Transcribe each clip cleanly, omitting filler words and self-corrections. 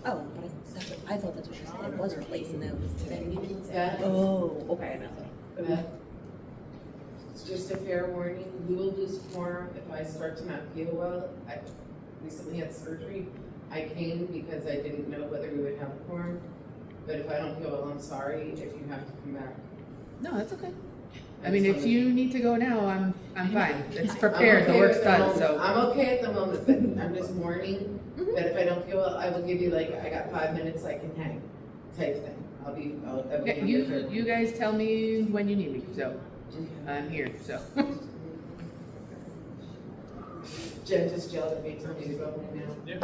Oh, but I thought that's what she said. It was replaced and then it was today. Beth, Oh, okay. Beth, it's just a fair warning, you will lose quorum if I start to not feel well. I recently had surgery. I came because I didn't know whether we would have a quorum, but if I don't feel well, I'm sorry if you have to come back. No, that's okay. I mean, if you need to go now, I'm fine. It's prepared, the work's done, so. I'm okay at the moment, but I'm just warning that if I don't feel well, I will give you like, I got 5 minutes I can hang type thing. I will Yeah, give you a fair you guys tell me when you need me, so I'm here, so. Jen just yelled at me, told me to go home now.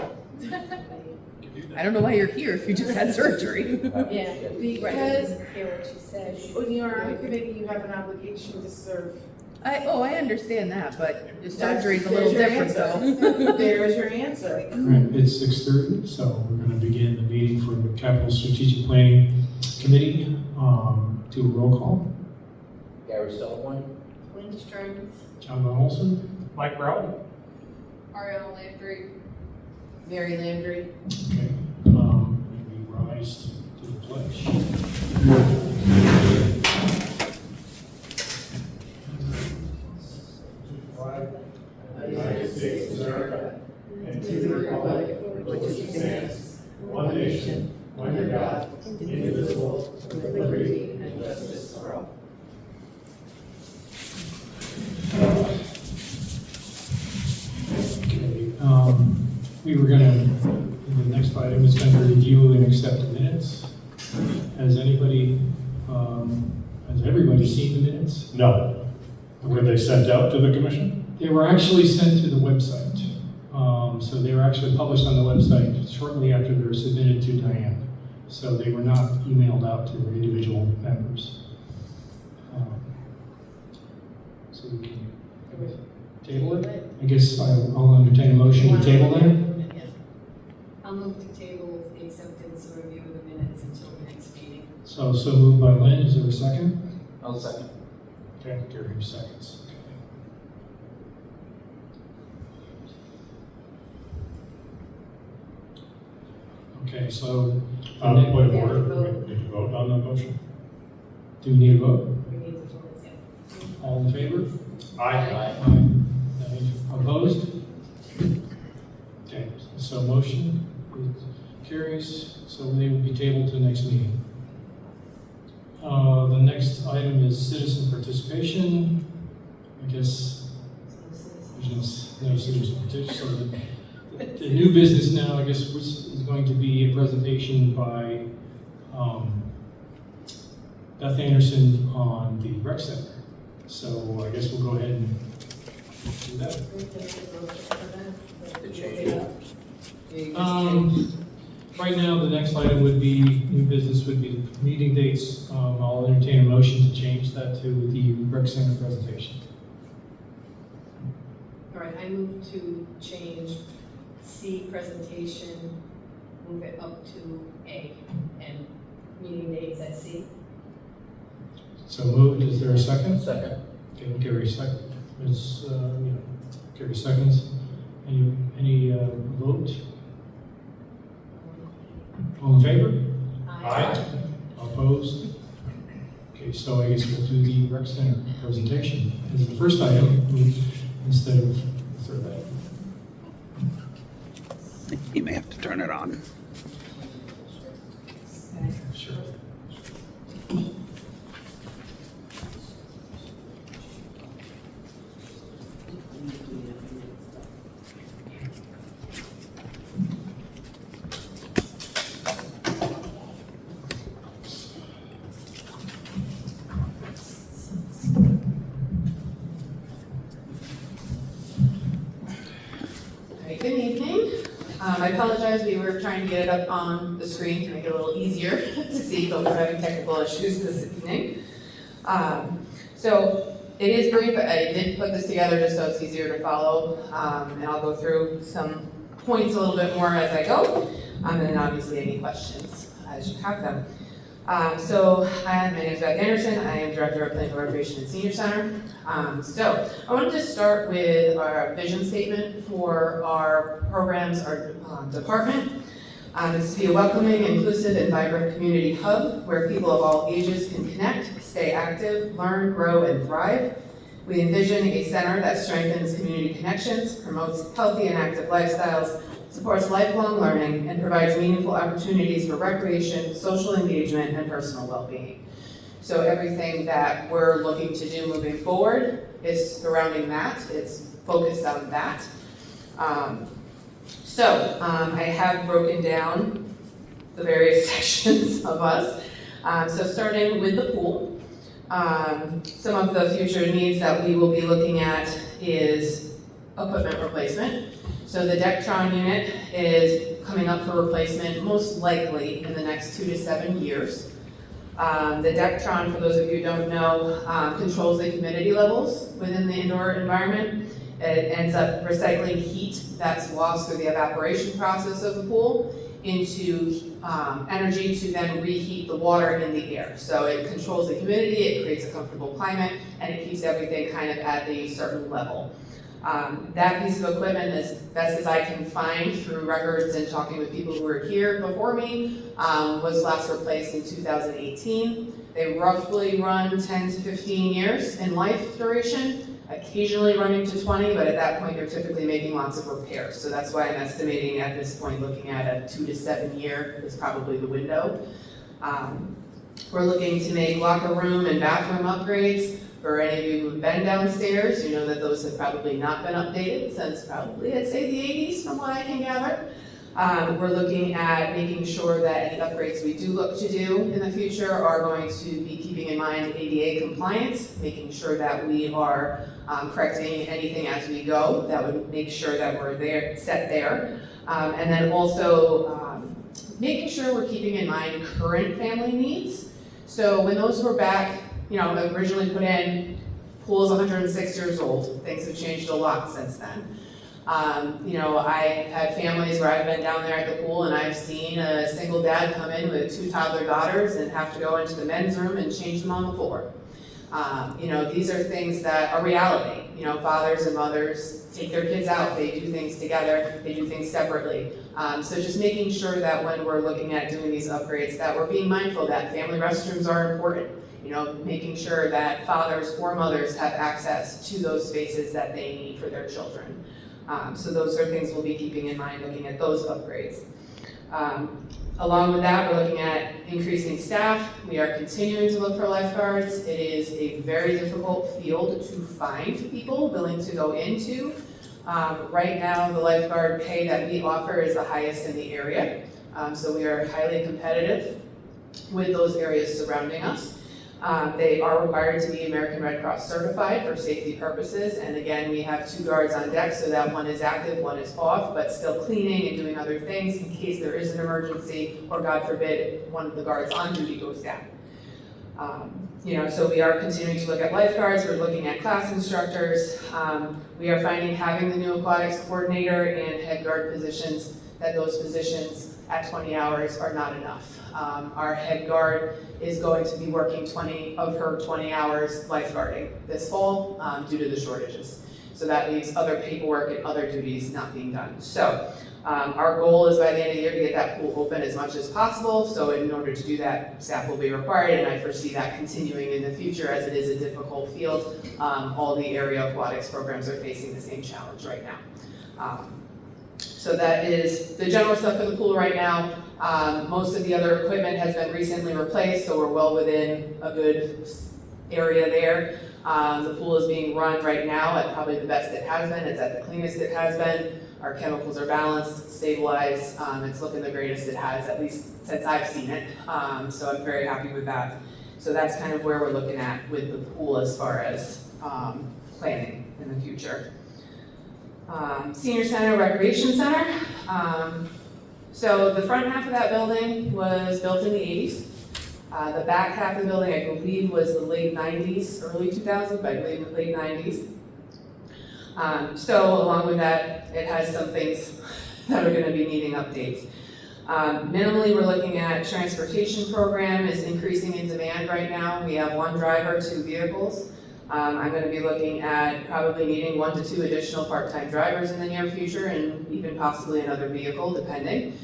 I don't know why you're here if you just had surgery. Yeah, because Hear what she said. when you're on a committee, you have an obligation to serve. I understand that, but the surgery's a little There's your different answer. though. There's your answer. Right, it's 6:30, so we're going to begin the meeting for the Capital Strategic Planning Committee. Do a roll call. Gary Stillborn. Lynn Stearns. John Von Olson. Mike Brown. Ariana Landry. Mary Landry. Okay, we rise to the pledge. United States of America, and to the republic for which it stands, one nation, under God, indivisible, with liberty and justice for all. Okay, we were gonna, the next item is going to review and accept the minutes. Has anybody, has everybody seen the minutes? No. Were they sent out to the commission? They were actually sent to the website. So they were actually published on the website shortly after they were submitted to Diane. So they were not emailed out to individual members. So we can table it. I guess I'll entertain a motion to table that. I'll move to table the acceptance or review of the minutes until the next meeting. So moved by Lynn. Is there a second? I'll second. Okay, Gary seconds. Okay, so Point of order, we need to vote on the motion. do we need a vote? We need to vote, yeah. All in favor? Aye. Any opposed? Okay, so motion carries, so they will be tabled to the next meeting. The next item is citizen participation. I guess there's no citizen participation, so the new business now, I guess, is going to be a presentation by Beth Anderson on the rec center. So I guess we'll go ahead and do that. Right now, the next item would be, new business would be the meeting dates. I'll entertain a motion to change that to the rec center presentation. All right, I move to change C presentation, move it up to A, and meeting dates at C. So moved, is there a second? Second. Okay, Gary Gary seconds. Any vote? All in favor? Aye. Opposed? Okay, so I guess we'll do the rec center presentation as the first item instead of the third item. You may have to turn it on. Sure. Good evening. I apologize, we were trying to get it up on the screen to make it a little easier to see, but we're having technical issues this evening. So it is brief. I did put this together just so it's easier to follow, and I'll go through some points a little bit more as I go, and then obviously any questions as you have them. My name is Beth Anderson. I am Director of Plainfield Recreation and Senior Center. So I wanted to start with our vision statement for our programs, our department. It's to be a welcoming, inclusive, and vibrant community hub where people of all ages can connect, stay active, learn, grow, and thrive. We envision a center that strengthens community connections, promotes healthy and active lifestyles, supports lifelong learning, and provides meaningful opportunities for recreation, social engagement, and personal well-being. So everything that we're looking to do moving forward is surrounding that. It's focused on that. I have broken down the various sections of us. So starting with the pool. Some of the future needs that we will be looking at is equipment replacement. So the Dectron unit is coming up for replacement most likely in the next 2 to 7 years. The Dectron, for those of you who don't know, controls the humidity levels within the indoor environment. It ends up recycling heat that's lost through the evaporation process of the pool into energy to then reheat the water in the air. So it controls the humidity, it creates a comfortable climate, and it keeps everything kind of at a certain level. That piece of equipment, as best as I can find through records and talking with people who were here before me, was last replaced in 2018. They roughly run 10 to 15 years in life duration, occasionally running to 20, but at that point you're typically making lots of repairs. So that's why I'm estimating at this point looking at a 2 to 7 year is probably the window. We're looking to make locker room and bathroom upgrades. For any of you who've been downstairs, you know that those have probably not been updated since probably, I'd say, the 80s from what I can gather. We're looking at making sure that any upgrades we do look to do in the future are going to be keeping in mind ADA compliance, making sure that we are correcting anything as we go that would make sure that we're there, set there. And then also making sure we're keeping in mind current family needs. So when those were back, originally put in, pool's 106 years old. Things have changed a lot since then. I had families where I've been down there at the pool and I've seen a single dad come in with 2 toddler daughters and have to go into the men's room and change them on the floor. These are things that are reality. Fathers and mothers take their kids out, they do things together, they do things separately. So just making sure that when we're looking at doing these upgrades that we're being mindful that family restrooms are important. Making sure that fathers or mothers have access to those spaces that they need for their children. So those are things we'll be keeping in mind looking at those upgrades. Along with that, we're looking at increasing staff. We are continuing to look for lifeguards. It is a very difficult field to find people willing to go into. Right now, the lifeguard pay that we offer is the highest in the area. So we are highly competitive with those areas surrounding us. They are required to be American Red Cross certified for safety purposes, and again, we have 2 guards on deck so that one is active, one is off, but still cleaning and doing other things in case there is an emergency, or God forbid, one of the guards on duty goes down. So we are continuing to look at lifeguards, we're looking at class instructors. We are finding having the new aquatics coordinator and head guard positions, that those positions at 20 hours are not enough. Our head guard is going to be working 20 of her 20 hours lifeguarding this fall due to the shortages. So that leaves other paperwork and other duties not being done. So our goal is by the end of the year to get that pool open as much as possible. So in order to do that, staff will be required, and I foresee that continuing in the future as it is a difficult field. All the area aquatics programs are facing the same challenge right now. So that is the general stuff for the pool right now. Most of the other equipment has been recently replaced, so we're well within a good area there. The pool is being run right now at probably the best it has been. It's at the cleanest it has been. Our chemicals are balanced, stabilized. It's looking the greatest it has, at least since I've seen it. So I'm very happy with that. So that's kind of where we're looking at with the pool as far as planning in the future. Senior Center, Recreation Center. So the front half of that building was built in the 80s. The back half of the building, I believe, was the late 90s, early 2000s, but I believe the late 90s. So along with that, it has some things that are going to be needing updates. Minimally, we're looking at transportation program is increasing in demand right now. We have 1 driver, 2 vehicles. I'm gonna be looking at probably needing 1 to 2 additional part-time drivers in the near future and even possibly another vehicle, depending.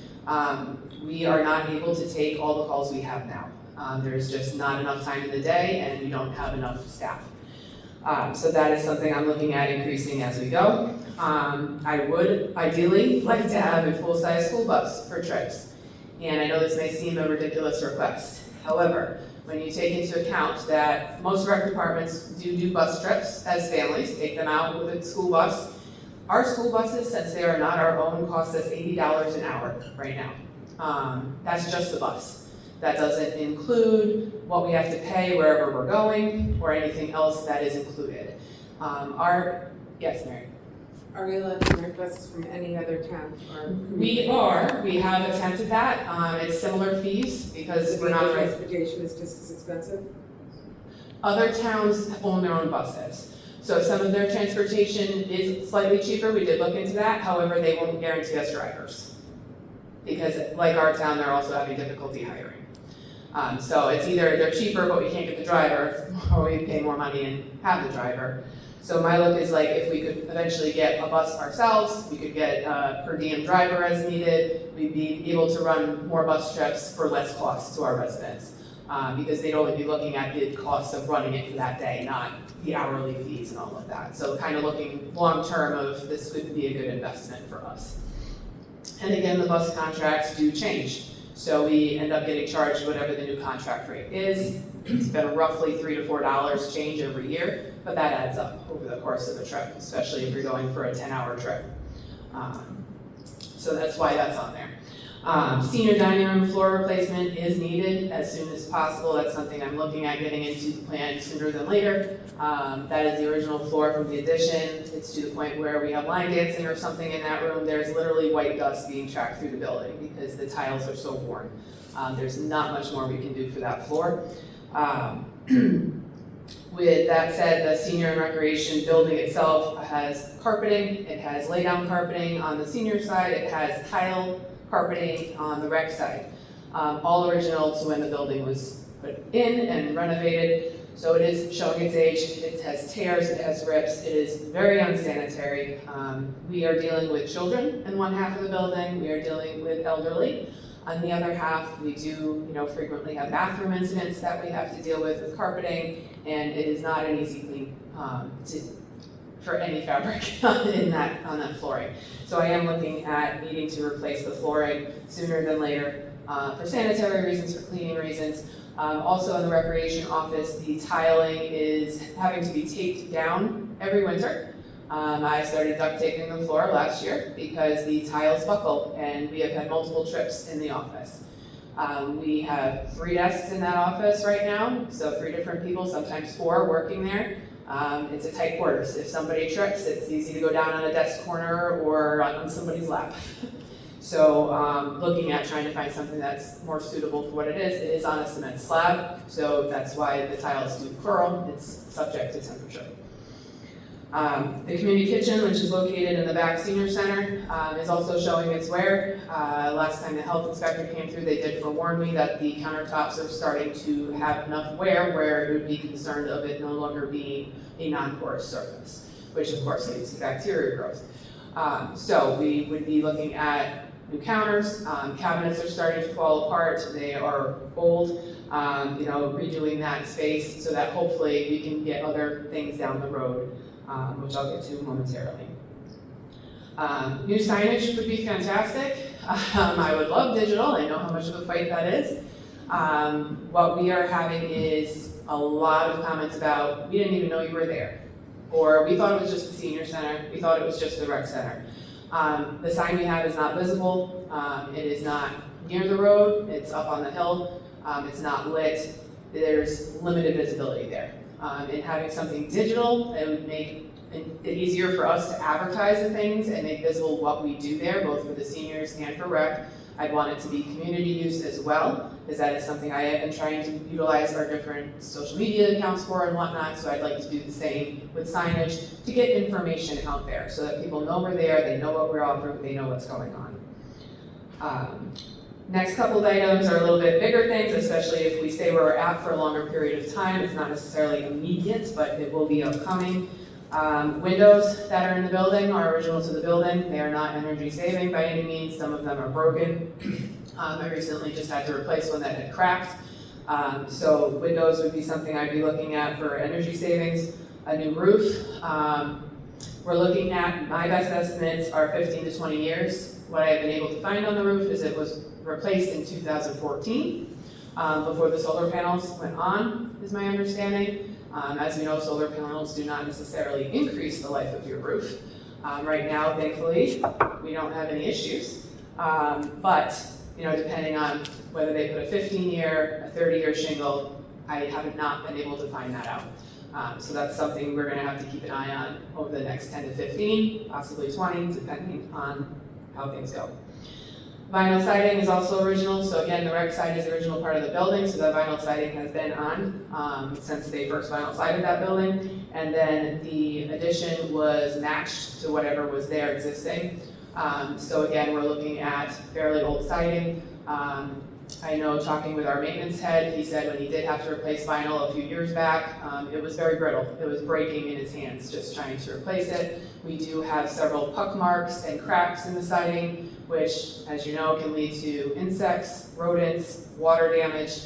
We are not able to take all the calls we have now. There's just not enough time in the day and we don't have enough staff. So that is something I'm looking at increasing as we go. I would ideally like to have a full-size school bus for trips. And I know this may seem a ridiculous request. However, when you take into account that most rec departments do bus trips as families, take them out with a school bus. Our school buses, since they are not our own, cost us $80 an hour right now. That's just the bus. That doesn't include what we have to pay wherever we're going or anything else that is included. Yes, Mary? Are we allowed to rent buses from any other town or? We have attempted that. It's similar fees because we're not. Transportation is just as expensive? Other towns own their own buses. So some of their transportation is slightly cheaper, we did look into that, however, they won't guarantee us drivers. Because like our town, they're also having difficulty hiring. So it's either they're cheaper, but we can't get the driver, or we pay more money and have the driver. So my look is like if we could eventually get a bus ourselves, we could get a per diem driver as needed, we'd be able to run more bus trips for less cost to our residents. Because they'd only be looking at the cost of running it for that day, not the hourly fees and all of that. So kind of looking long-term of this could be a good investment for us. And again, the bus contracts do change. So we end up getting charged whatever the new contract rate is. It's been roughly $3 to $4 change every year, but that adds up over the course of a trip, especially if you're going for a 10-hour trip. So that's why that's on there. Senior dining room floor replacement is needed as soon as possible. That's something I'm looking at getting into the plan sooner than later. That is the original floor from the addition. It's to the point where we have line dancing or something in that room. There's literally white dust being tracked through the building because the tiles are so worn. There's not much more we can do for that floor. With that said, the senior and recreation building itself has carpeting. It has lay-down carpeting on the senior side. It has tile carpeting on the rec side. All original to when the building was put in and renovated. So it is showing its age. It has tears, it has rips. It is very unsanitary. We are dealing with children in one half of the building. We are dealing with elderly. On the other half, we do, frequently have bathroom incidents that we have to deal with carpeting, and it is not an easy clean for any fabric on that flooring. So I am looking at needing to replace the flooring sooner than later for sanitary reasons, for cleaning reasons. Also in the recreation office, the tiling is having to be taped down every winter. I started duct taping the floor last year because the tiles buckle and we have had multiple trips in the office. We have 3 desks in that office right now, so 3 different people, sometimes 4 working there. It's a tight quarters. If somebody trips, it's easy to go down on a desk corner or on somebody's lap. So looking at trying to find something that's more suitable for what it is on a cement slab, so that's why the tiles do curl. It's subject to temperature. The community kitchen, which is located in the back senior center, is also showing its wear. Last time the health inspector came through, they did forewarn me that the countertops are starting to have enough wear where it would be concerned of it no longer being a non-porous surface, which of course leads to bacteria growth. So we would be looking at new counters. Cabinets are starting to fall apart. They are old. Redoing that space so that hopefully we can get other things down the road. Which I'll get to momentarily. New signage would be fantastic. I would love digital. I know how much of a fight that is. What we are having is a lot of comments about, we didn't even know you were there. Or we thought it was just the senior center. We thought it was just the rec center. The sign we have is not visible. It is not near the road. It's up on the hill. It's not lit. There's limited visibility there. And having something digital, it would make it easier for us to advertise the things and make visible what we do there, both for the seniors and for rec. I'd want it to be community use as well, because that is something I have been trying to utilize our different social media accounts for and whatnot, so I'd like to do the same with signage to get information out there so that people know we're there, they know what we're offering, they know what's going on. Next couple of items are a little bit bigger things, especially if we stay where we're at for a longer period of time. It's not necessarily immediate, but it will be upcoming. Windows that are in the building are original to the building. They are not energy saving by any means. Some of them are broken. I recently just had to replace one that had cracked. So windows would be something I'd be looking at for energy savings. A new roof. We're looking at, my best estimates are 15 to 20 years. What I have been able to find on the roof is it was replaced in 2014, before the solar panels went on, is my understanding. As we know, solar panels do not necessarily increase the life of your roof. Right now, thankfully, we don't have any issues. But, depending on whether they put a 15-year, a 30-year shingle, I have not been able to find that out. So that's something we're gonna have to keep an eye on over the next 10 to 15, possibly 20, depending on how things go. Vinyl siding is also original, so again, the rec side is the original part of the building, so that vinyl siding has been on since they first vinyl sided that building, and then the addition was matched to whatever was there existing. So again, we're looking at fairly old siding. I know talking with our maintenance head, he said when he did have to replace vinyl a few years back, it was very brittle. It was breaking in his hands just trying to replace it. We do have several puck marks and cracks in the siding, which, as you know, can lead to insects, rodents, water damage.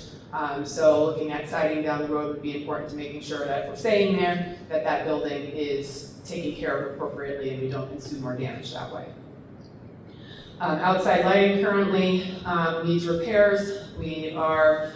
So looking at siding down the road would be important to making sure that if we're staying there, that building is taken care of appropriately and we don't consume more damage that way. Outside lighting currently needs repairs. We are,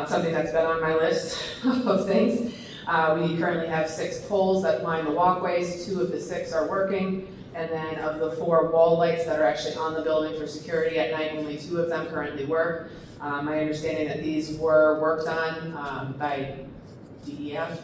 something that's been on my list of things. We currently have 6 poles that line the walkways. 2 of the 6 are working. And then of the 4 wall lights that are actually on the building for security at night, only 2 of them currently work. My understanding that these were worked on by DEF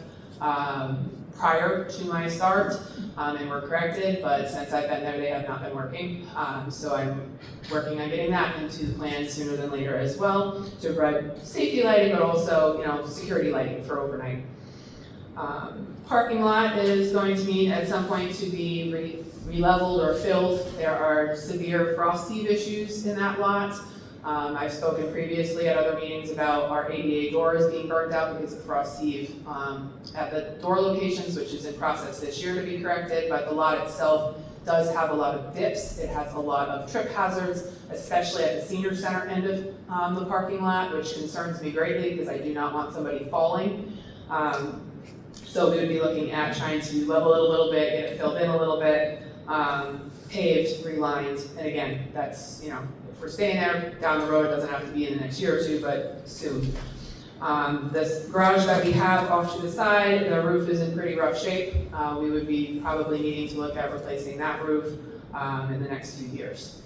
prior to my start and were corrected, but since I've been there, they have not been working. So I'm working on getting that into the plan sooner than later as well to provide safety lighting, but also, security lighting for overnight. Parking lot is going to need at some point to be re-leveled or filled. There are severe frost heave issues in that lot. I've spoken previously at other meetings about our ADA doors being burnt out because of frost heave at the door locations, which is in process this year to be corrected, but the lot itself does have a lot of dips. It has a lot of trip hazards, especially at the senior center end of the parking lot, which concerns me greatly because I do not want somebody falling. So we would be looking at trying to level it a little bit, get it filled in a little bit, paved, relined, and again, that's, if we're staying there down the road, it doesn't have to be in the next year or 2, but soon. This garage that we have off to the side, the roof is in pretty rough shape. We would be probably needing to look at replacing that roof in the next few years.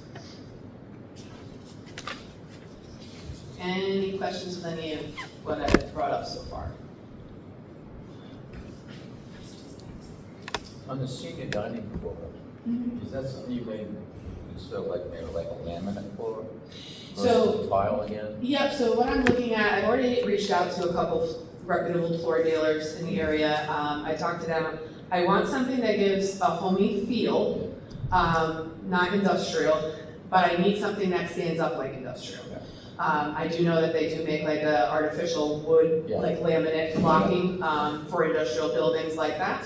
Any questions with any of what I've brought up so far? On the senior dining floor, is that something you made, instead of maybe like a laminate floor? So- Versus tile again? Yep, so what I'm looking at, I've already reached out to a couple reputable floor dealers in the area. I talked to them. I want something that gives a homey feel, not industrial, but I need something that stands up like industrial. I do know that they do make like a artificial wood, Yeah. like laminate blocking for industrial buildings like that.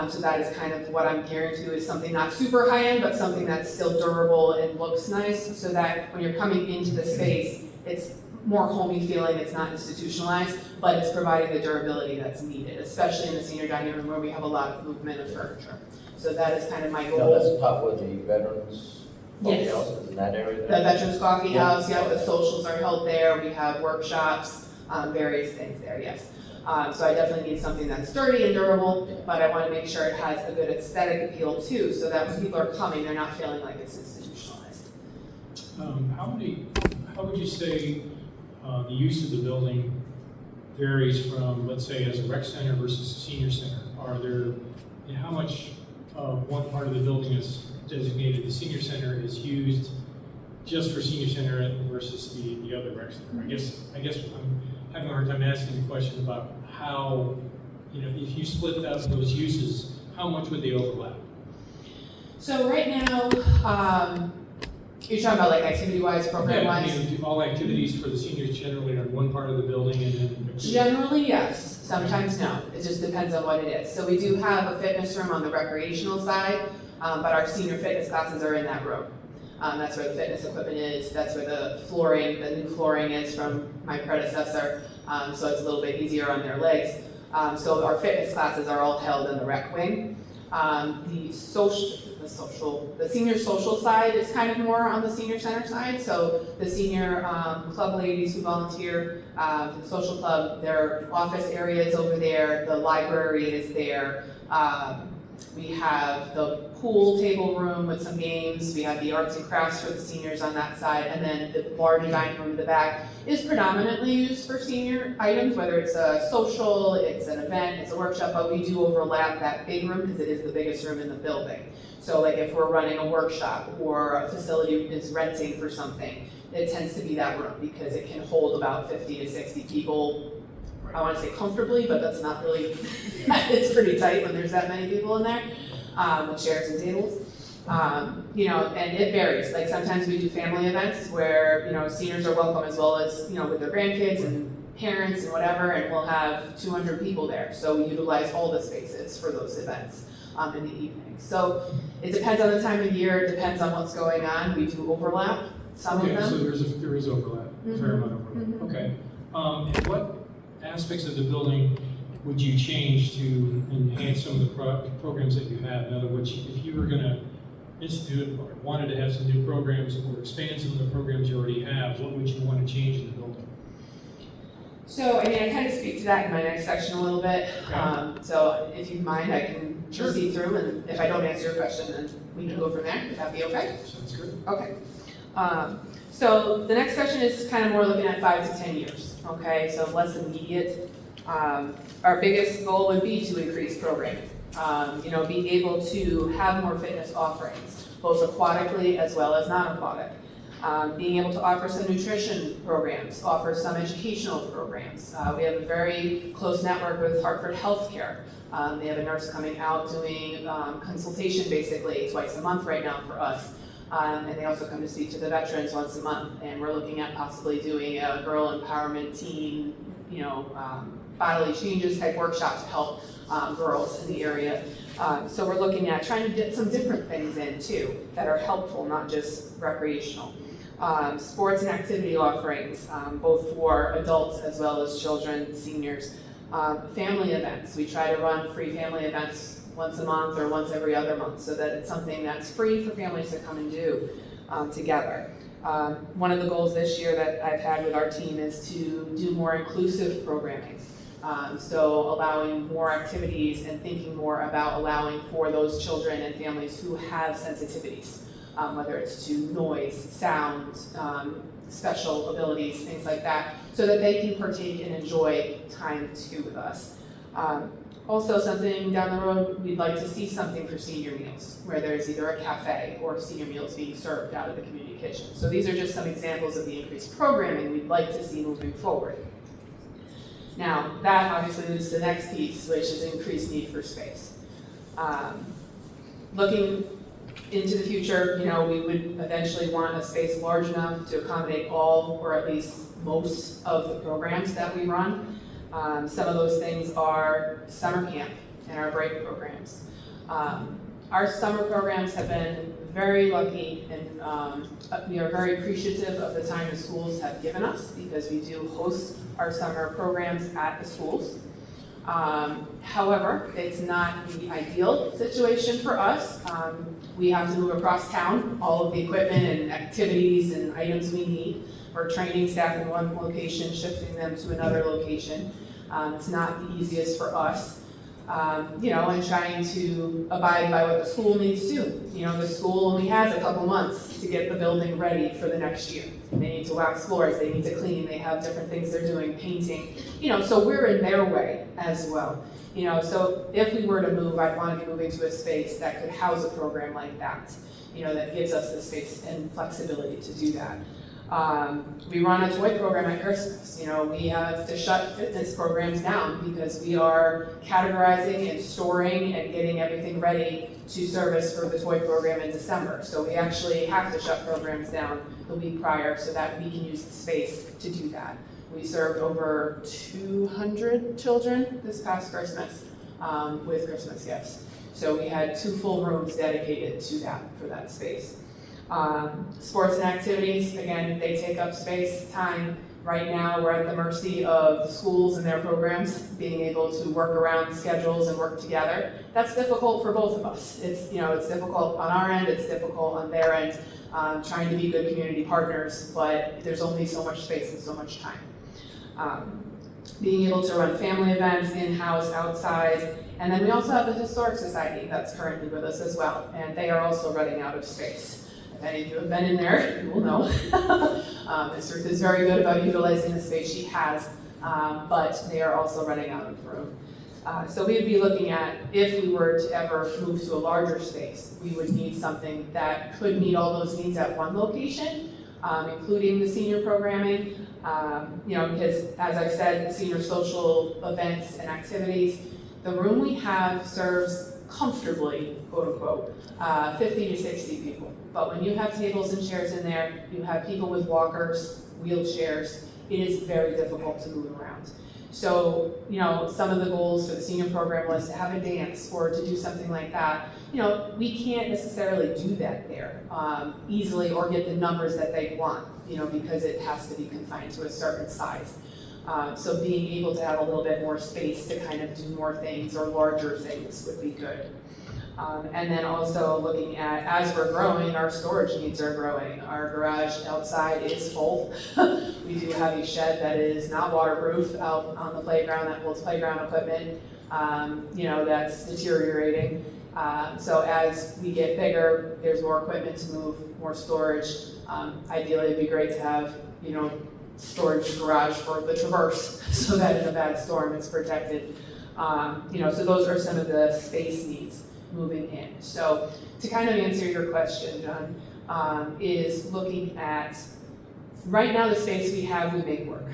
So that is kind of what I'm gearing to, is something not super high-end, but something that's still durable and looks nice, so that when you're coming into the space, it's more homey feeling, it's not institutionalized, but it's providing the durability that's needed, especially in the senior dining room where we have a lot of movement of furniture. So that is kind of my No, goal. that's top of the veterans coffee Yes. house, is in that area The there? Veterans Coffee Yeah. House, yeah, the socials are held there, we have workshops, various things there, yes. So I definitely need something that's sturdy and durable, but I want to make sure it has a good aesthetic appeal too, so that when people are coming, they're not feeling like it's institutionalized. How would you say the use of the building varies from, let's say, as a rec center versus a senior center? How much of one part of the building is designated the senior center is used just for senior center versus the other rec center? I guess I'm having a hard time asking the question about how, if you split out those uses, how much would they overlap? So right now, You're talking about like activity-wise, Yeah, I program-wise? mean, do all activities for the seniors generally on one part of the building and then. Generally, yes. Sometimes no. It just depends on what it is. So we do have a fitness room on the recreational side, but our senior fitness classes are in that room. That's where the fitness equipment is. That's where the flooring, the new flooring is from my predecessor. So it's a little bit easier on their legs. So our fitness classes are all held in the rec wing. The senior social side is kind of more on the senior center side. So the senior club ladies who volunteer, the social club, their office area is over there, the library is there. We have the pool table room with some games. We have the arts and crafts for the seniors on that side. And then the large dining room in the back is predominantly used for senior items, whether it's a social, it's an event, it's a workshop, but we do overlap that big room because it is the biggest room in the building. So like if we're running a workshop or a facility is renting for something, it tends to be that room because it can hold about 50 to 60 people. I want to say comfortably, but that's not really, it's pretty tight when there's that many people in there, with chairs and tables. And it varies. Like sometimes we do family events where, seniors are welcome as well as, with their grandkids and parents and whatever, and we'll have 200 people there. So we utilize all the spaces for those events in the evening. So it depends on the time of year, it depends on what's going on. We do overlap some of them. Okay, so there is overlap, a fair amount of overlap. Mhm. Okay. And what aspects of the building would you change to enhance some of the programs that you have? In other words, if you were going to institute or wanted to have some new programs or expand some of the programs you already have, what would you want to change in the building? So, I kind of speak to that in my next section a little bit. Okay. So if you mind, I can Sure. proceed through, and if I don't answer your question, then we can go from there. Would that be okay? Sounds good. Okay. So the next section is kind of more looking at 5 to 10 years, okay? So less immediate. Our biggest goal would be to increase programming. Being able to have more fitness offerings, both aquatically as well as non-aquatic. Being able to offer some nutrition programs, offer some educational programs. We have a very close network with Hartford Healthcare. They have a nurse coming out doing consultation basically twice a month right now for us. And they also come to speak to the veterans once a month. And we're looking at possibly doing a girl empowerment teen, bodily changes type workshop to help girls in the area. So we're looking at trying to get some different things in too that are helpful, not just recreational. Sports and activity offerings, both for adults as well as children, seniors. Family events, we try to run free family events once a month or once every other month so that it's something that's free for families to come and do together. One of the goals this year that I've had with our team is to do more inclusive programming. So allowing more activities and thinking more about allowing for those children and families who have sensitivities, whether it's to noise, sound, special abilities, things like that, so that they can partake and enjoy time too with us. Also, something down the road, we'd like to see something for senior meals, where there's either a cafe or senior meals being served out of the community kitchen. So these are just some examples of the increased programming we'd like to see moving forward. Now, that obviously leads to the next piece, which is increased need for space. Looking into the future, we would eventually want a space large enough to accommodate all, or at least most of the programs that we run. Some of those things are summer camp and our break programs. Our summer programs have been very lucky, and we are very appreciative of the time the schools have given us because we do host our summer programs at the schools. However, it's not the ideal situation for us. We have to move across town, all of the equipment and activities and items we need. We're training staff in one location, shifting them to another location. It's not the easiest for us, and trying to abide by what the school needs to. The school only has a couple months to get the building ready for the next year. They need to wax floors, they need to clean, they have different things they're doing, painting, so we're in their way as well. So if we were to move, I'd want to be moving to a space that could house a program like that, that gives us the space and flexibility to do that. We run a toy program at Christmas. We have to shut fitness programs down because we are categorizing and storing and getting everything ready to service for the toy program in December. So we actually have to shut programs down the week prior so that we can use the space to do that. We served over 200 children this past Christmas with Christmas gifts. So we had 2 full rooms dedicated to that, for that space. Sports and activities, again, they take up space, time. Right now, we're at the mercy of the schools and their programs, being able to work around schedules and work together. That's difficult for both of us. It's difficult on our end, it's difficult on their end, trying to be good community partners, but there's only so much space and so much time. Being able to run family events in-house, outside, and then we also have the Historic Society that's currently with us as well, and they are also running out of space. If any of you have been in there, you will know. Ms. Ruth is very good about utilizing the space she has, but they are also running out of room. So we would be looking at, if we were to ever move to a larger space, we would need something that could meet all those needs at one location, including the senior programming, because as I've said, the senior social events and activities, the room we have serves comfortably, quote unquote, 50 to 60 people. But when you have tables and chairs in there, you have people with walkers, wheelchairs, it is very difficult to move around. So, some of the goals for the senior program was to have a dance or to do something like that. We can't necessarily do that there easily or get the numbers that they want, because it has to be confined to a certain size. So being able to have a little bit more space to kind of do more things or larger things would be good. And then also looking at, as we're growing, our storage needs are growing. Our garage outside is full. We do have a shed that is not waterproof out on the playground that holds playground equipment, that's deteriorating. So as we get bigger, there's more equipment to move, more storage. Ideally, it'd be great to have, storage garage for the Traverse so that in a bad storm it's protected. So those are some of the space needs moving in. So to kind of answer your question, John, is looking at, right now the space we have, we make work.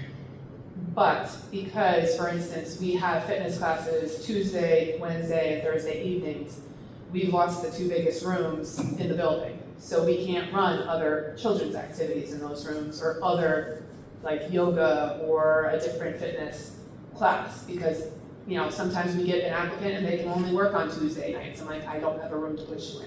But because, for instance, we have fitness classes Tuesday, Wednesday, and Thursday evenings, we've lost the 2 biggest rooms in the building. So we can't run other children's activities in those rooms or other like yoga or a different fitness class because sometimes we get an applicant and they can only work on Tuesday nights. I'm like, I don't have a room to put you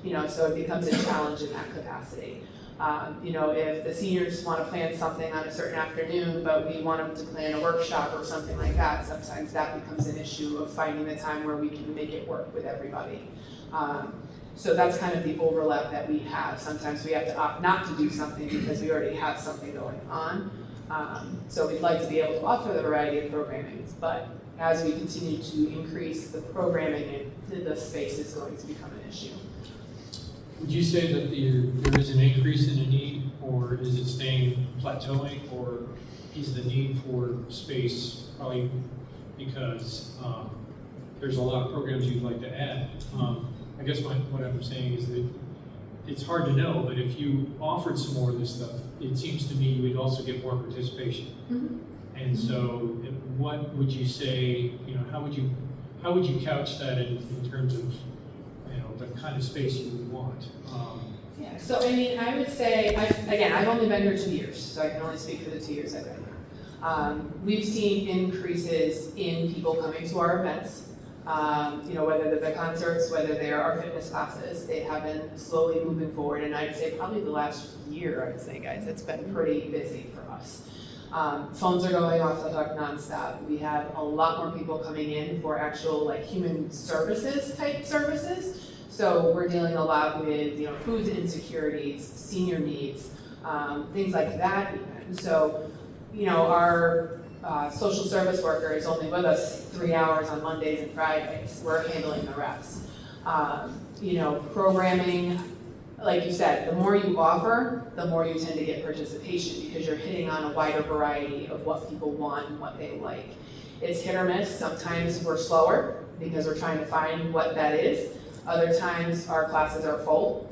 in. So it becomes a challenge in that capacity. If the seniors want to plan something on a certain afternoon, but we want them to plan a workshop or something like that, sometimes that becomes an issue of finding the time where we can make it work with everybody. So that's kind of the overlap that we have. Sometimes we have to opt not to do something because we already have something going on. So we'd like to be able to offer the variety of programming, but as we continue to increase the programming, the space is going to become an issue. Would you say that there is an increase in the need, or is it staying plateauing, or is the need for space probably because there's a lot of programs you'd like to add? I guess what I'm saying is that it's hard to know, but if you offered some more of this stuff, it seems to me you would also get more participation. Mm-hmm. And so what would you say, how would you couch that in terms of, the kind of space you would want? Yeah, so I would say, I've only been here 2 years, so I can only speak for the 2 years I've been here. We've seen increases in people coming to our events, whether they're the concerts, whether they're our fitness classes, they have been slowly moving forward, and I'd say probably the last year, I'd say, guys, it's been pretty busy for us. Phones are going off the hook nonstop. We have a lot more people coming in for actual human services type services. So we're dealing a lot with food insecurities, senior needs, things like that even. So our social service worker is only with us 3 hours on Mondays and Fridays. We're handling the rest. Programming, like you said, the more you offer, the more you tend to get participation because you're hitting on a wider variety of what people want and what they like. It's hit or miss. Sometimes we're slower because we're trying to find what that is. Other times our classes are full.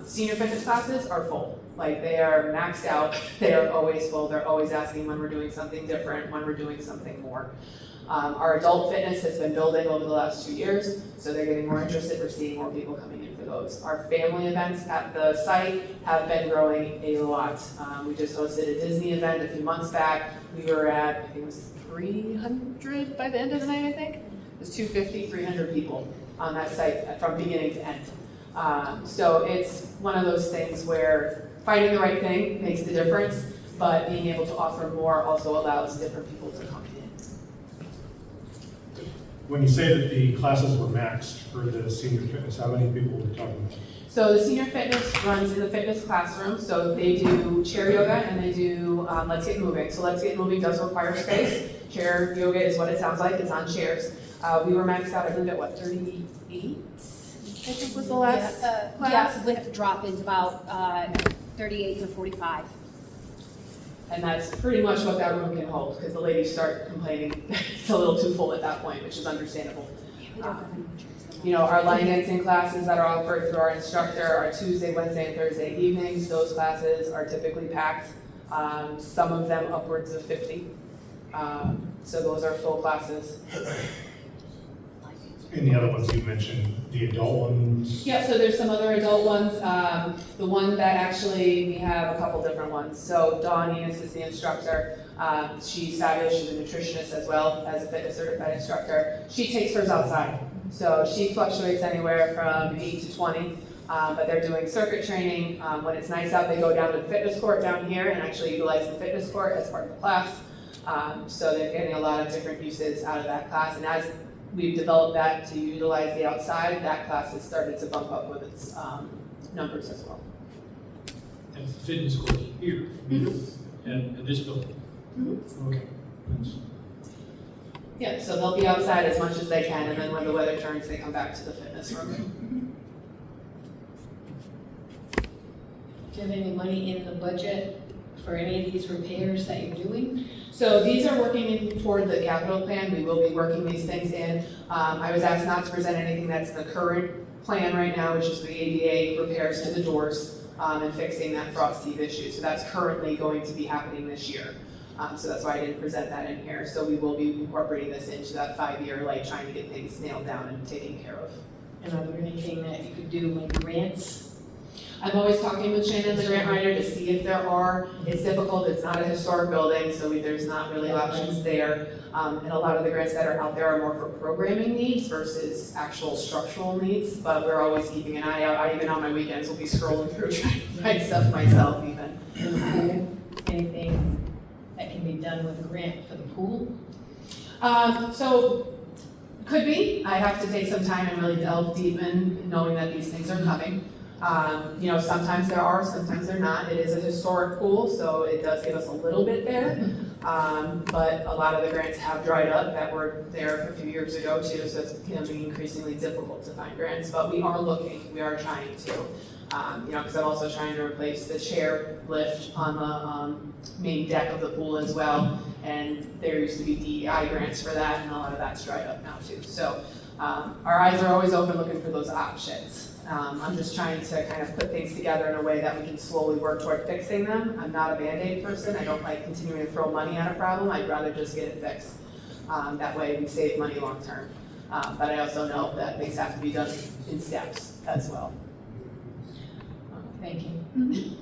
Senior fitness classes are full. Like, they are maxed out, they are always full, they're always asking when we're doing something different, when we're doing something more. Our adult fitness has been building over the last 2 years, so they're getting more interested, we're seeing more people coming in for those. Our family events at the site have been growing a lot. We just hosted a Disney event a few months back, we were at, I think it was 300 by the end of the night, I think. It was 250, 300 people on that site from beginning to end. So it's one of those things where finding the right thing makes the difference, but being able to offer more also allows different people to come in. When you say that the classes were maxed for the senior fitness, how many people were talking about? So the senior fitness runs in the fitness classroom, so they do chair yoga and they do Let's Get Moving. So Let's Get Moving does require space. Chair yoga is what it sounds like, it's on chairs. We were maxed out, I believe at what, 38? I think was the last class. Yeah, with drop-ins about 38 to 45. And that's pretty much what that room can hold, because the ladies start complaining it's a little too full at that point, which is understandable. We don't have any chairs. You know, our line dancing classes that are offered through our instructor are Tuesday, Wednesday, and Thursday evenings. Those classes are typically packed, some of them upwards of 50. So those are full classes. And the other ones you mentioned, the adult ones? Yeah, so there's some other adult ones. The one that actually, we have a couple different ones. So Dawn Enos is the instructor. She's fabulous, she's a nutritionist as well as a fitness certified instructor. She takes hers outside. So she fluctuates anywhere from 8 to 20, but they're doing circuit training. When it's nice out, they go down to the fitness court down here and actually utilize the fitness court as part of the class. So they're getting a lot of different uses out of that class. And as we've developed that to utilize the outside, that class has started to bump up with its numbers as well. At the fitness court here, at this building. Okay. Thanks. Yeah, so they'll be outside as much as they can, and then when the weather turns, they come back to the fitness room. Do you have any money in the budget for any of these repairs that you're doing? So these are working in toward the capital plan. We will be working these things in. I was asked not to present anything that's the current plan right now, which is the ADA repairs to the doors and fixing that frost heave issue. So that's currently going to be happening this year. So that's why I didn't present that in here. So we will be incorporating this into that 5-year, like trying to get things nailed down and taken care of. And are there anything that you could do with grants? I'm always talking with Shannon, the grant writer, to see if there are. It's difficult, it's not a historic building, so there's not really options there. And a lot of the grants that are out there are more for programming needs versus actual structural needs, but we're always keeping an eye out. I even on my weekends will be scrolling through trying to find stuff myself even. In the pool, anything that can be done with a grant for the pool? So could be. I have to take some time and really delve deep in knowing that these things are coming. You know, sometimes there are, sometimes they're not. It is a historic pool, so it does give us a little bit there. But a lot of the grants have dried up that were there a few years ago too, so it's becoming increasingly difficult to find grants. But we are looking, we are trying to. You know, because I'm also trying to replace the chair lift on the main deck of the pool as well. And there used to be DEI grants for that, and a lot of that's dried up now too. So our eyes are always open looking for those options. I'm just trying to kind of put things together in a way that we can slowly work toward fixing them. I'm not a Band-Aid person. I don't like continuing to throw money at a problem. I'd rather just get it fixed. That way we save money long term. But I also know that things have to be done in steps as well. Thank you.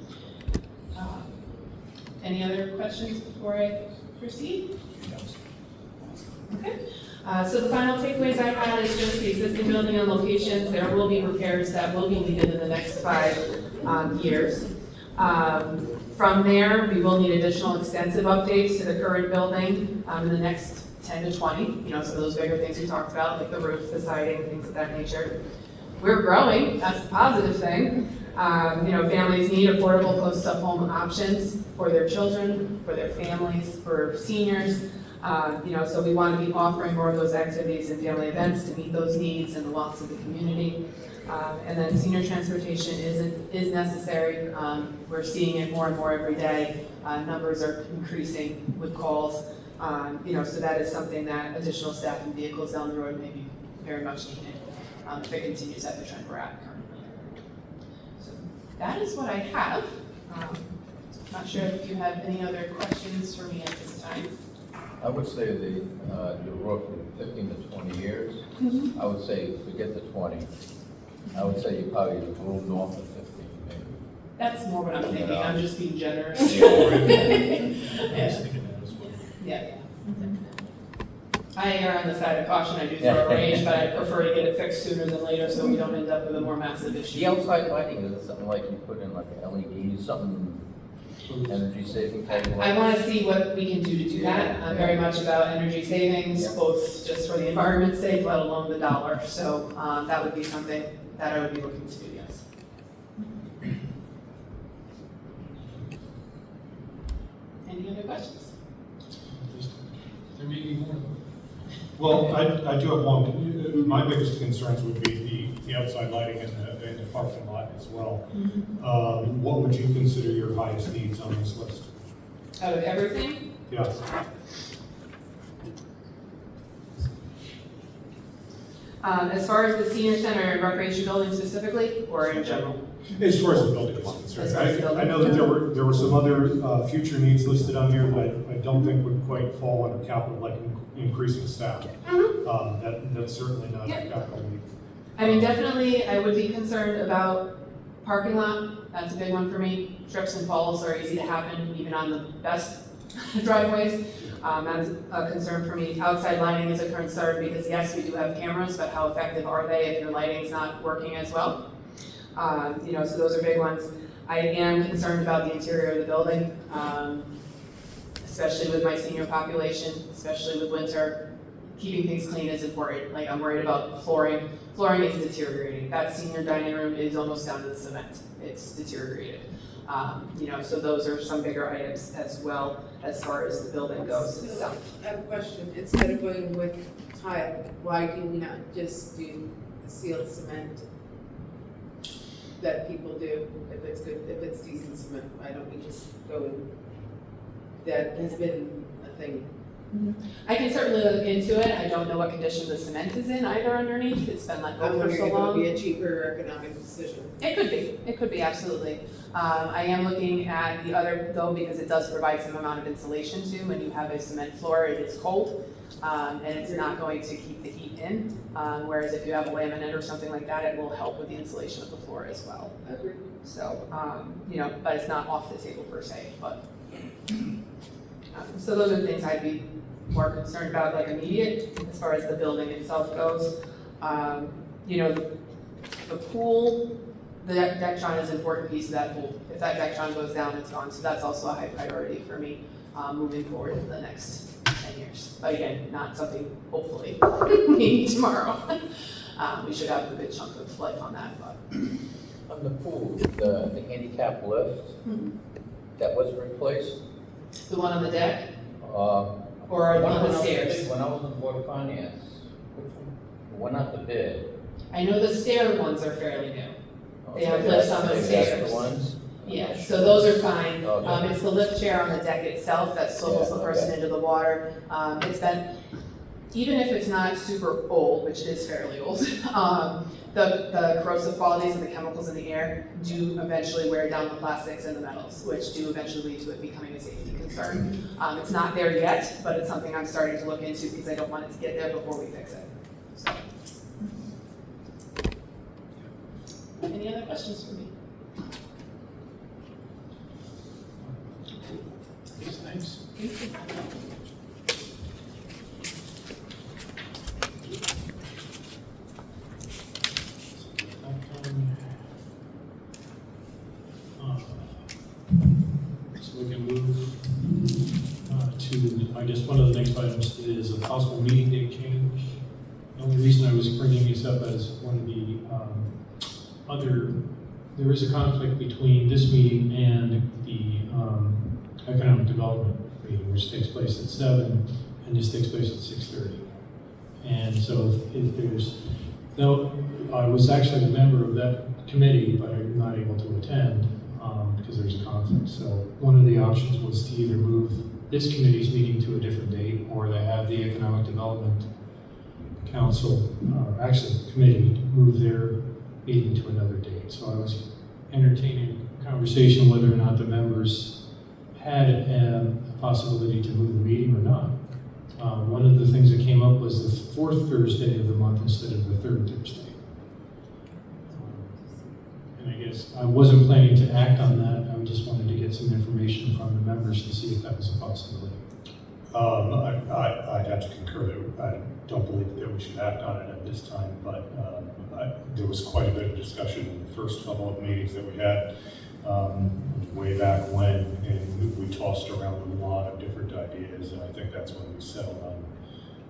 Any other questions before I proceed? Okay. So the final takeaways I had is just the existing building and locations. There will be repairs that will be needed in the next 5 years. From there, we will need additional extensive updates to the current building in the next 10 to 20. You know, some of those bigger things we talked about, like the roof, the siding, things of that nature. We're growing, that's the positive thing. You know, families need affordable close-to-home options for their children, for their families, for seniors. You know, so we want to be offering more of those activities and family events to meet those needs and the wants of the community. And then senior transportation is necessary. We're seeing it more and more every day. Numbers are increasing with calls. You know, so that is something that additional staff and vehicles down the road may be very much needed if it continues at the trend we're at currently. So that is what I have. Not sure if you have any other questions for me at this time. I would say the roof from 15 to 20 years. I would say forget the 20. I would say you probably a little north of 15, maybe. That's more what I'm thinking, I'm just being generous. I was thinking that as well. Yeah. I err on the side of caution, I do throw a range, but I prefer to get it fixed sooner than later so we don't end up with a more massive issue. The outside lighting, is it something like you put in like an LED, something energy saving type of light? I want to see what we can do to do that. I'm very much about energy savings, both just for the environment's sake, let alone the dollar. So that would be something that I would be looking to do, yes. Any other questions? There may be more. Well, I do have one. My biggest concerns would be the outside lighting in the parking lot as well. What would you consider your highest needs on this list? Out of everything? Yeah. As far as the senior center and recreation building specifically, or in general? As far as the building is concerned, As far as the building. I know that there were some other future needs listed on here that I don't think would quite fall under capital, like increasing staff. That's certainly not a capital need. I mean, definitely, I would be concerned about parking lot. That's a big one for me. Trips and falls are easy to happen, even on the best driveways. That's a concern for me. Outside lighting is a concern because yes, we do have cameras, but how effective are they if your lighting's not working as well? So those are big ones. I am concerned about the interior of the building, especially with my senior population, especially with winter. Keeping things clean is important. Like I'm worried about flooring. Flooring is deteriorating. That senior dining room is almost down to the cement. It's deteriorated. So those are some bigger items as well as far as the building goes itself. I have a question. Instead of going with tile, why can we not just do sealed cement that people do if it's good, if it's decent cement? Why don't we just go with, that has been a thing. I can certainly look into it. I don't know what condition the cement is in either underneath. It's been let I'm go for wondering so if it would long. be a cheaper economic decision. It could be, absolutely. I am looking at the other though, because it does provide some amount of insulation too. When you have a cement floor, it is cold, and it's not going to keep the heat in. Whereas if you have a laminate or something like that, it will help with the insulation of the floor as well. Agreed. So, but it's not off the table per se, but. So those are things I'd be more concerned about, like immediate, as far as the building itself goes. The pool, the deck john is an important piece of that pool. If that deck john goes down, it's gone. So that's also a high priority for me moving forward in the next 10 years. But again, not something, hopefully, we need tomorrow. We should have a good chunk of life on that. But. On the pool, the handicap lift, that was replaced. The one on the deck? Or Or on the stairs? When I was on Board of Finance, which one? The one out the bid. I know the stair ones are fairly new. They have Okay, lifts on the that's stairs. the ones? Yeah, so those are fine. Okay. It's the lift chair on the deck itself that swivels the person into the water. It's been, even if it's not super old, which it is fairly old, the corrosive qualities of the chemicals in the air do eventually wear down the plastics and the metals, which do eventually lead to it becoming a safety concern. It's not there yet, but it's something I'm starting to look into because I don't want it to get there before we fix it. So. Any other questions for me? Yes, thanks. So we can move to, I guess, one of the next items is a possible meeting date change. The only reason I was bringing this up as one of the there is a conflict between this meeting and the economic development meeting, which takes place at 7, and this takes place at 6:30. And so if there's, though I was actually a member of that committee, but I'm not able to attend because there's a conflict. So one of the options was to either move this committee's meeting to a different date, or to have the Economic Development Council, actually committee, move their meeting to another date. So I was entertaining conversation whether or not the members had a possibility to move the meeting or not. One of the things that came up was the fourth Thursday of the month instead of the third Thursday. And I guess I wasn't planning to act on that. I just wanted to get some information from the members to see if that was a possibility. I'd have to concur that I don't believe that we should act on it at this time, but there was quite a bit of discussion in the first couple of meetings that we had way back when, and we tossed around a lot of different ideas, and I think that's when we settled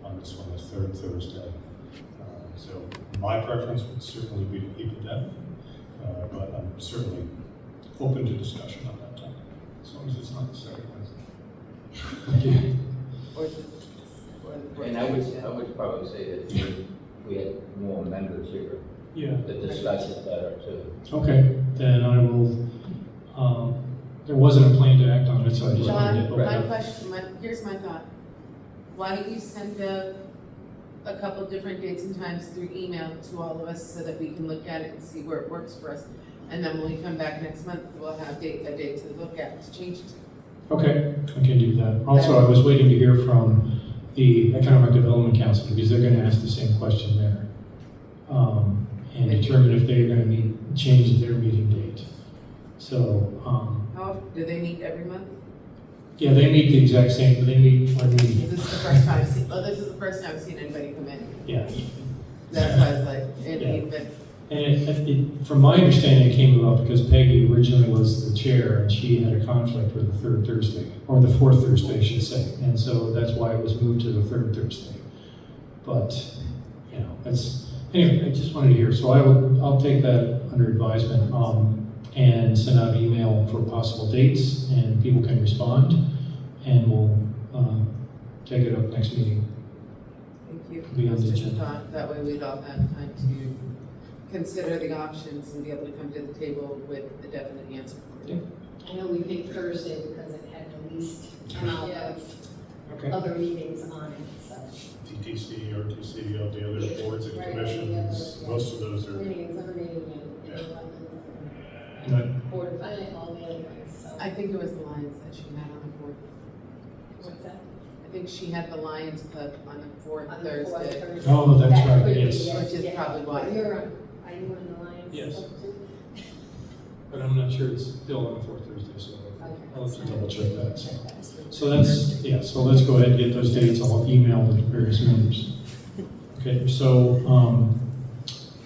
on this one, the third Thursday. So my preference would certainly be to keep it then, but I'm certainly open to discussion on that topic, as long as it's not the second Wednesday. And I would probably say that if we had more members here Yeah. to discuss it better too. Okay, then I will, there wasn't a plan to act on it, so I just wanted John, to open my up. question, here's my thought. Why don't you send out a couple different dates and times through email to all of us so that we can look at it and see where it works for us? And then when we come back next month, we'll have a date to look at to change it. Okay, I can do that. Also, I was waiting to hear from the Economic Development Council because they're gonna ask the same question there. And determine if they're gonna change their meeting date. So, How, do they meet every month? yeah, they meet the exact same, but they meet one meeting. This is the first time this is the first time I've seen anybody come in. Yeah. That's why I was like, Yeah. And from my understanding, it came about because Peggy originally was the chair and she had a conflict with the third Thursday, or the fourth Thursday, I should say. And so that's why it was moved to the third Thursday. But, you know, anyway, I just wanted to hear. So I'll take that under advisement and send out an email for possible dates and people can respond and we'll take it up next meeting. thank you. Be on the Just a agenda. thought. That way we'd all have time to consider the options and be able to come to the table with a definite answer for you. I know we picked Thursday because it had the least amount of Okay. other meetings on it, so. TTC, RTC, all the other boards and Right, commissions, yeah. most of those are, Meetings, other meetings, Yeah. Good. Board of Finance, all the other things, so. I think it was the Lions that she had on the fourth. What's that? I think she had the Lions Club on the fourth On the fourth Thursday. Thursday. Oh, that's That right, could be, yes. yes, Which is yeah. probably why. Are you on the Lions? Yes. Club too? But I'm not sure it's still on the fourth Thursday, so Okay. I'll have to double check that. So that's, yeah, so let's go ahead and get those dates. I'll email the various members. Okay, so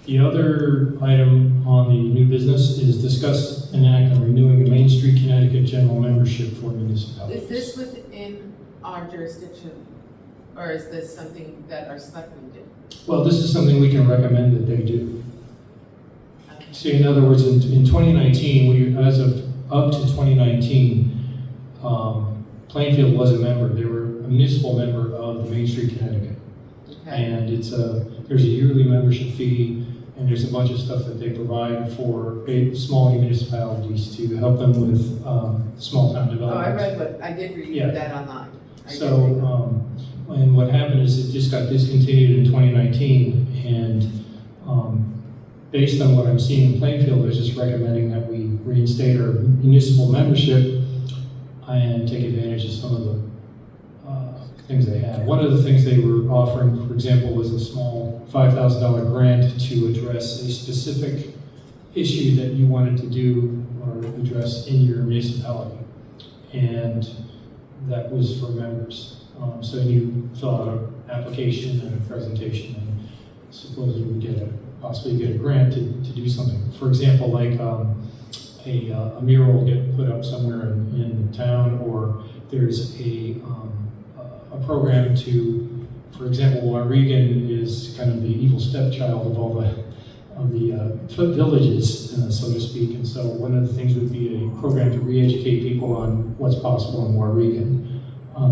the other item on the new business is discuss an act on renewing the Main Street Connecticut general membership for municipalities. Is this within our jurisdiction? Or is this something that our selectmen do? Well, this is something we can recommend that they do. See, in other words, in 2019, as of up to 2019, Plainfield was a member. They were a municipal member of the Main Street Connecticut. Okay, And there's a yearly membership fee, and there's a bunch of stuff that they provide for small municipalities to help them with small town oh, development. I did read Yeah. that online. I did read that. So, and what happened is it just got discontinued in 2019, and based on what I'm seeing in Plainfield, they're just recommending that we reinstate our municipal membership and take advantage of some of the things they have. One of the things they were offering, for example, was a small $5,000 grant to address a specific issue that you wanted to do or address in your municipality. And that was for members. So you fill out an application and a presentation and supposedly you possibly get a grant to do something. For example, like a mural will get put up somewhere in town, or there's a program to, for example, Regan is kind of the evil stepchild of all the villages, so to speak. And so one of the things would be a program to re-educate people on what's possible in Regan.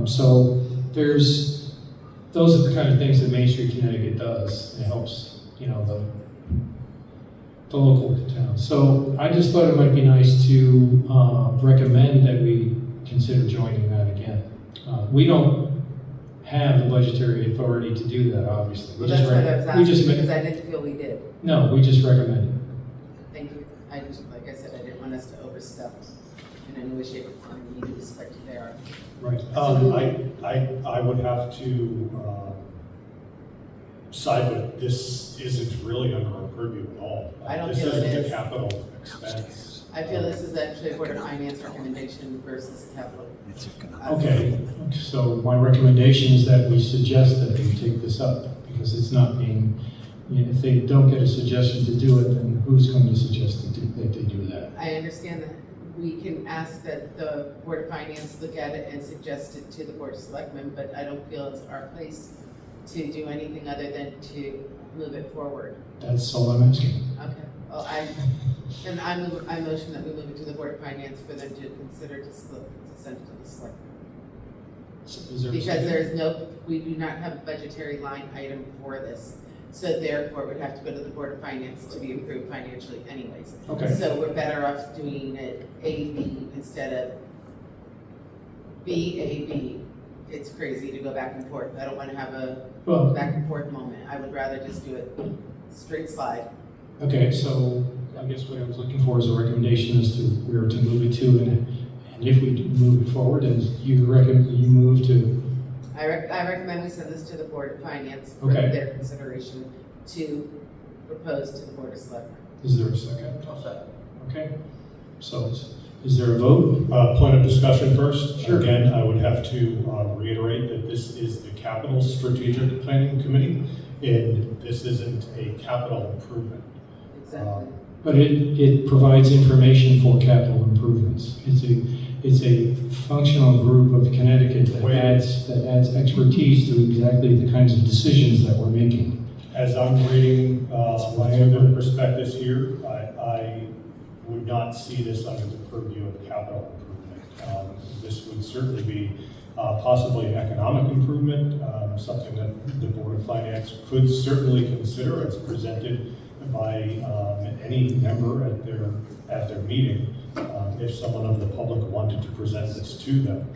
So those are the kind of things that Main Street Connecticut does. It helps, the local town. So I just thought it might be nice to recommend that we consider joining that again. We don't have the budgetary authority to do that, obviously. Well, that's what I was we just asking, because I didn't feel we did. No, we just recommend it. Thank you. I just, like I said, I didn't want us to overspend in any way, shape, or form, you need to respect who they are. Right. I would have to side with, this isn't really under our purview at all. I don't This feel it isn't a is. capital expense. I feel this is actually a Board of Finance recommendation versus capital. Okay, so my recommendation is that we suggest that they take this up, because it's not being, if they don't get a suggestion to do it, then who's going to suggest that they do that? I understand that we can ask that the Board of Finance look at it and suggest it to the Board of Selectmen, but I don't feel it's our place to do anything other than to move it forward. That's all I'm asking. Okay, well, I motion that we move it to the Board of Finance for them to consider to send it to the Selectmen. So is there a Because second? there's no, we do not have a budgetary line item for this. So therefore, it would have to go to the Board of Finance to be approved financially anyways. Okay, So we're better off doing it A-B instead of B-A-B. It's crazy to go back and forth. I don't want to have a well, back and forth moment. I would rather just do it straight slide. okay, so I guess what I was looking for is a recommendation as to where to move it to, and if we move it forward, and you move to, I recommend we send this to the Board of Finance for Okay. their consideration to propose to the Board of Selectmen. is there a second? Okay, so is there a vote? Point of discussion first. Sure. Again, I would have to reiterate that this is the Capital Strategic Planning Committee, and this isn't a capital improvement. Exactly. But it provides information for capital improvements. It's a functional group of Connecticut that Wait. adds expertise to exactly the kinds of decisions that we're making. As I'm reading That's why the prospectus here, I would not see this under the purview of capital improvement. This would certainly be possibly an economic improvement, something that the Board of Finance could certainly consider as presented by any member at their meeting, if someone of the public wanted to present this to them.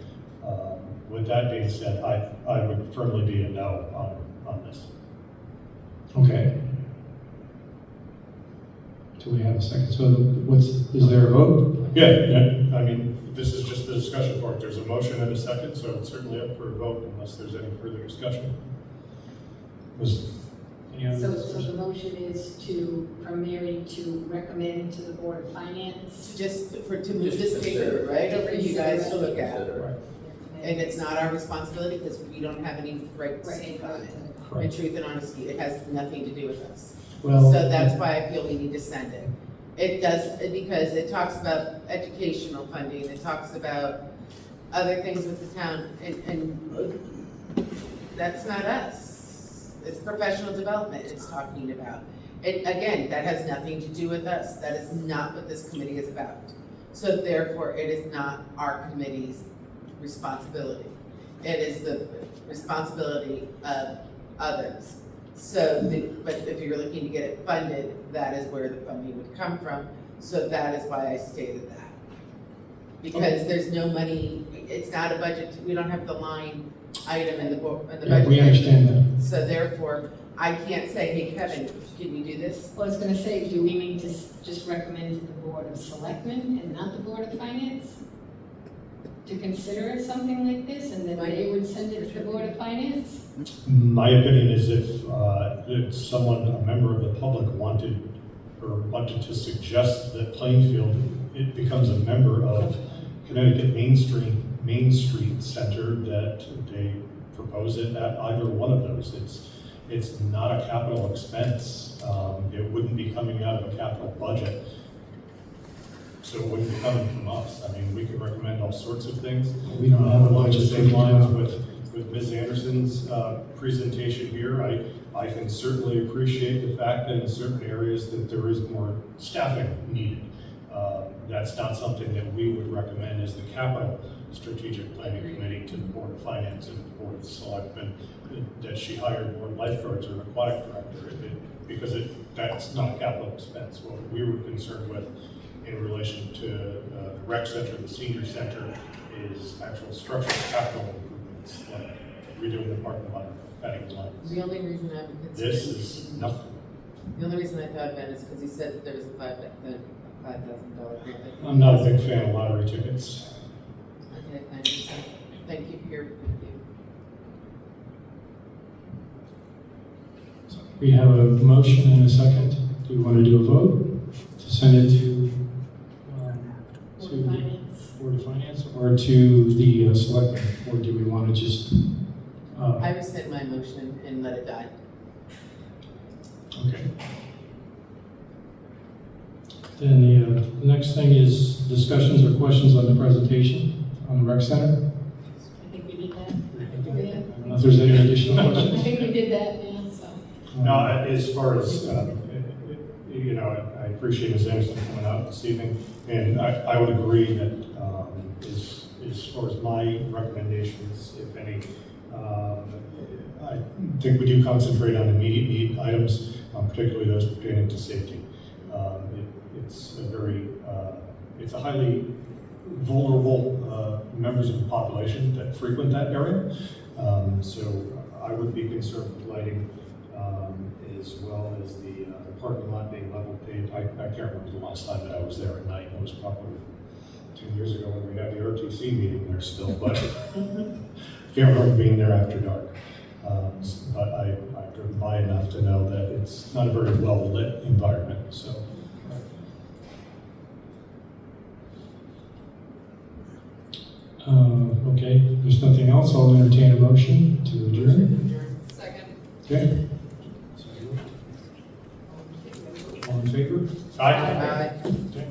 With that being said, I would firmly be a no on this. Okay. Do we have a second? So is there a vote? Yeah, I mean, this is just the discussion part. There's a motion and a second, so it's certainly up for a vote unless there's any further discussion. Any other So the discussion? motion is for Mary to recommend to the Board of Finance. To move this paper, right, for you guys to look at. Consider. And it's not our responsibility because we don't have any right to speak on it. In Correct. truth and honesty, it has nothing to do with us. Well, So that's why I feel we need to send it. It does, because it talks about educational funding, it talks about other things with the town, and that's not us. It's professional development it's talking about. Again, that has nothing to do with us. That is not what this committee is about. So therefore, it is not our committee's responsibility. It is the responsibility of others. So, but if you're looking to get it funded, that is where the funding would come from. So that is why I stated that. Because there's no money, it's not a budget, we don't have the line item in the book, in the yeah, budget. we understand that. So therefore, I can't say, hey, Kevin, can you do this? Well, I was gonna say, do we mean to just recommend to the Board of Selectmen and not the Board of Finance? To consider something like this, and then they would send it to the Board of Finance? My opinion is if someone, a member of the public wanted to suggest that Plainfield, it becomes a member of Connecticut Main Street Center, that they propose it at either one of those. It's not a capital expense. It wouldn't be coming out of a capital budget. So it wouldn't be coming from us. I mean, we could recommend all sorts of things. We don't have a Along the budget. same lines with Ms. Anderson's presentation here, I can certainly appreciate the fact that in certain areas that there is more staffing needed. That's not something that we would recommend as the Capital Strategic Planning Committee to the Board of Finance and the Board of Selectmen, that she hired more lifeguards or an aquatic director, because that's not a capital expense. What we were concerned with in relation to the rec center, the senior center, is actual structural capital improvements, like redoing the parking lot, adding lines. The only reason I'm This considering, is nothing. the only reason I thought of that is because he said that there was a $5,000 grant. I'm not a big fan of lottery tickets. Okay, I understand. Thank you for your review. We have a motion and a second. Do we want to do a vote to send it to Board of Finance. Board of Finance or to the selectmen? Or do we want to just, I rescind my motion and let it die. okay. Then the next thing is discussions or questions on the presentation on the rec center. I think we did that. I don't know if there's any additional I questions. think we did that, yeah, so. Now, as far as, you know, I appreciate Ms. Anderson coming out this evening, and I would agree that as far as my recommendations, if any, I think we do concentrate on immediate need items, particularly those pertaining to safety. It's a highly vulnerable members of the population that frequent that area. So I would be concerned with lighting, as well as the parking lot being level paved. I can't remember the last time that I was there at night. It was probably 2 years ago when we had the RTC meeting there still, but can't remember being there after dark. But I've driven by enough to know that it's not a very well lit environment. So. Okay, if there's nothing else, I'll entertain a motion to adjourn. Second. Okay. All in favor? Aye. Aye. Okay.